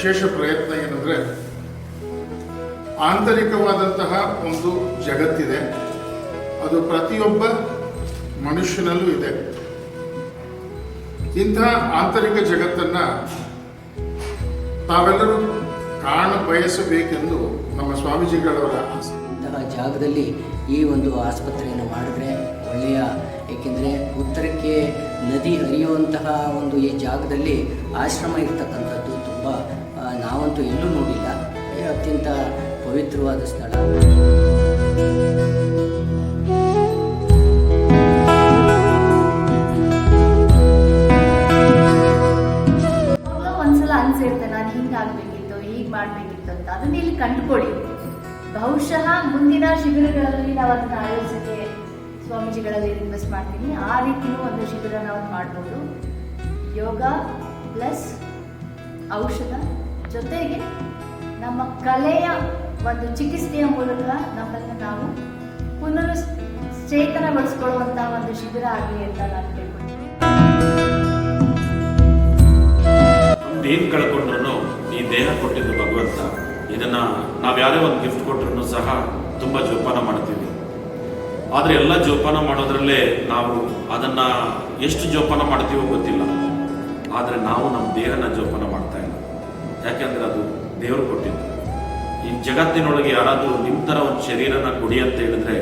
ವಿಶೇಷ ಪ್ರಯತ್ನ ಏನಂದರೆ, ಆಂತರಿಕವಾದಂತಹ ಒಂದು ಜಗತ್ತಿದೆ, ಅದು ಪ್ರತಿಯೊಬ್ಬ ಮನುಷ್ಯನಲ್ಲೂ ಇದೆ. ಇಂತಹ ಆಂತರಿಕ ಜಗತ್ತನ್ನು ತಾವೆಲ್ಲರೂ ಕಾಣ ಬಯಸಬೇಕೆಂದು ನಮ್ಮ ಸ್ವಾಮೀಜಿಗಳವರ ಆಸೆ. ಇಂತಹ ಜಾಗದಲ್ಲಿ ಈ ಒಂದು ಆಸ್ಪತ್ರೆಯನ್ನು ಮಾಡಿದ್ರೆ ಒಳ್ಳೆಯ, ಏಕೆಂದರೆ ಉತ್ತರಕ್ಕೆ ನದಿ ಹರಿಯುವಂತಹ ಒಂದು ಈ ಜಾಗದಲ್ಲಿ ಆಶ್ರಮ ಇರ್ತಕ್ಕಂಥದ್ದು ತುಂಬ ನಾವಂತೂ ಎಲ್ಲೂ ನೋಡಿಲ್ಲ. ಅತ್ಯಂತ ಪವಿತ್ರವಾದ ಸ್ಥಳ. ಒಂದ್ಸಲ ಅನ್ಸಿರುತ್ತೆ, ನಾನು ಹಿಂಗಾಗಬೇಕಿತ್ತು, ಹೀಗೆ ಮಾಡಬೇಕಿತ್ತು ಅಂತ. ಅದನ್ನ ಇಲ್ಲಿ ಕಂಡುಕೊಳ್ಳಿ. ಬಹುಶಃ ಮುಂದಿನ ಶಿಬಿರಗಳಲ್ಲಿ ನಾವು ಅದನ್ನು ಆಯೋಜಿಸಕ್ಕೆ ಸ್ವಾಮೀಜಿಗಳಲ್ಲಿ ರಿಕ್ವೆಸ್ಟ್ ಮಾಡ್ತೀನಿ. ಆ ರೀತಿಯೂ ಒಂದು ಶಿಬಿರ ನಾವು ಮಾಡ್ಬೋದು. ಯೋಗ ಪ್ಲಸ್ ಔಷಧ ಜೊತೆಗೆ ನಮ್ಮ ಕಲೆಯ ಒಂದು ಚಿಕಿತ್ಸೆಯ ಮೂಲಕ ನಮ್ಮನ್ನು ನಾವು ಪುನಶ್ಚೇತನಗೊಳಿಸ್ಕೊಳ್ಳುವಂತಹ ಒಂದು ಶಿಬಿರ ಆಗಲಿ ಅಂತ ನಾನು ಕೇಳ್ಕೊಳ್ತೀನಿ. ಏನು ಕಳ್ಕೊಂಡ್ರು ಈ ದೇಹ ಕೊಟ್ಟಿದ್ದು ಭಗವಂತ, ಇದನ್ನ ನಾವು ಯಾರೇ ಒಂದು ಗಿಫ್ಟ್ ಕೊಟ್ಟರು ಸಹ ತುಂಬ ಜೋಪಾನ ಮಾಡ್ತೀವಿ. ಆದರೆ ಎಲ್ಲ ಜೋಪಾನ ಮಾಡೋದ್ರಲ್ಲೇ ನಾವು ಅದನ್ನ ಎಷ್ಟು ಜೋಪಾನ ಮಾಡ್ತೀವೋ ಗೊತ್ತಿಲ್ಲ. ಆದರೆ ನಾವು ನಮ್ಮ ದೇಹನ ಜೋಪಾನ ಮಾಡ್ತಾ ಇಲ್ಲ. ಯಾಕೆಂದ್ರೆ ಅದು ದೇವರು ಕೊಟ್ಟಿದ್ದು. ಈ ಜಗತ್ತಿನೊಳಗೆ ಯಾರಾದರೂ ನಿಮ್ಮ ಥರ ಒಂದು ಶರೀರನ ಕೊಡಿ ಅಂತ ಹೇಳಿದ್ರೆ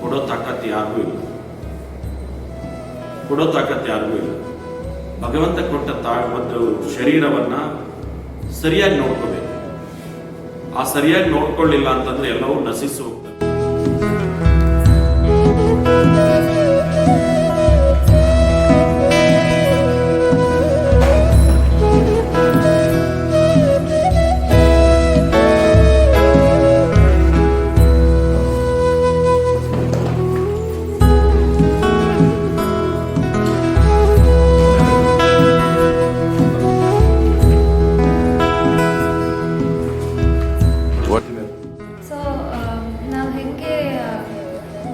ಕೊಡೋ ತಾಕತ್ತು ಯಾರಿಗೂ ಇಲ್ಲ. ಭಗವಂತ ಕೊಟ್ಟ ಒಂದು ಶರೀರವನ್ನ ಸರಿಯಾಗಿ ನೋಡ್ಕೋಬೇಕು. ಆ ಸರಿಯಾಗಿ ನೋಡ್ಕೊಳ್ಳಿಲ್ಲ ಅಂತಂದ್ರೆ ಎಲ್ಲವೂ ನಶಿಸಿ ಹೋಗ್ತದೆ.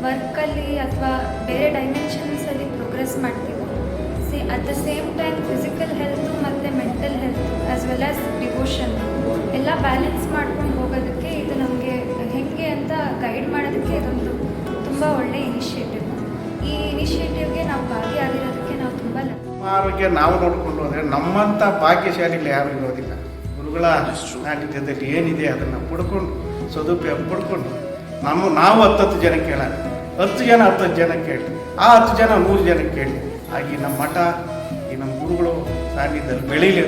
ವರ್ಕಲ್ಲಿ ಅಥವಾ ಬೇರೆ ಡೈಮೆನ್ಷನ್ಸಲ್ಲಿ ಪ್ರೋಗ್ರೆಸ್ ಮಾಡ್ತೀವೋ, at the same time physical health ಮತ್ತು mental health as well as devotion ಎಲ್ಲ ಬ್ಯಾಲೆನ್ಸ್ ಮಾಡ್ಕೊಂಡು ಹೋಗೋದಕ್ಕೆ ಇದು ನಮಗೆ ಹೇಗೆ ಅಂತ ಗೈಡ್ ಮಾಡೋದಕ್ಕೆ ಇದೊಂದು ತುಂಬ ಒಳ್ಳೆಯ ಇನಿಷಿಯೇಟಿವ್. ಈ ಇನಿಷಿಯೇಟಿವ್ಗೆ ನಾವು ಭಾಗಿಯಾಗಿರೋದಕ್ಕೆ ನಾವು ತುಂಬ ಆರೋಗ್ಯ ನಾವು ನೋಡಿಕೊಂಡು ಹೋದರೆ ನಮ್ಮಂಥ ಭಾಗ್ಯಶಾಲಿಗಳು ಯಾರು ಇರೋದಿಲ್ಲ. ಗುರುಗಳ ಸಾನ್ನಿಧ್ಯದಲ್ಲಿ ಏನಿದೆ ಅದನ್ನು ಪಡ್ಕೊಂಡು ಸದುಪಯೋಗ ಪಡ್ಕೊಂಡು ನಾವು 10 ಜನ ಕೇಳೋಣ, 10 ಜನ 10 ಜನ ಕೇಳಿ, ಆ 10 ಜನ 100 ಜನ ಕೇಳಿ. ಹಾಗೆ ನಮ್ಮ ಮಠ, ಈ ನಮ್ಮ ಗುರುಗಳು ಸಾನ್ನಿಧ್ಯದಲ್ಲಿ ಬೆಳೀಲಿ.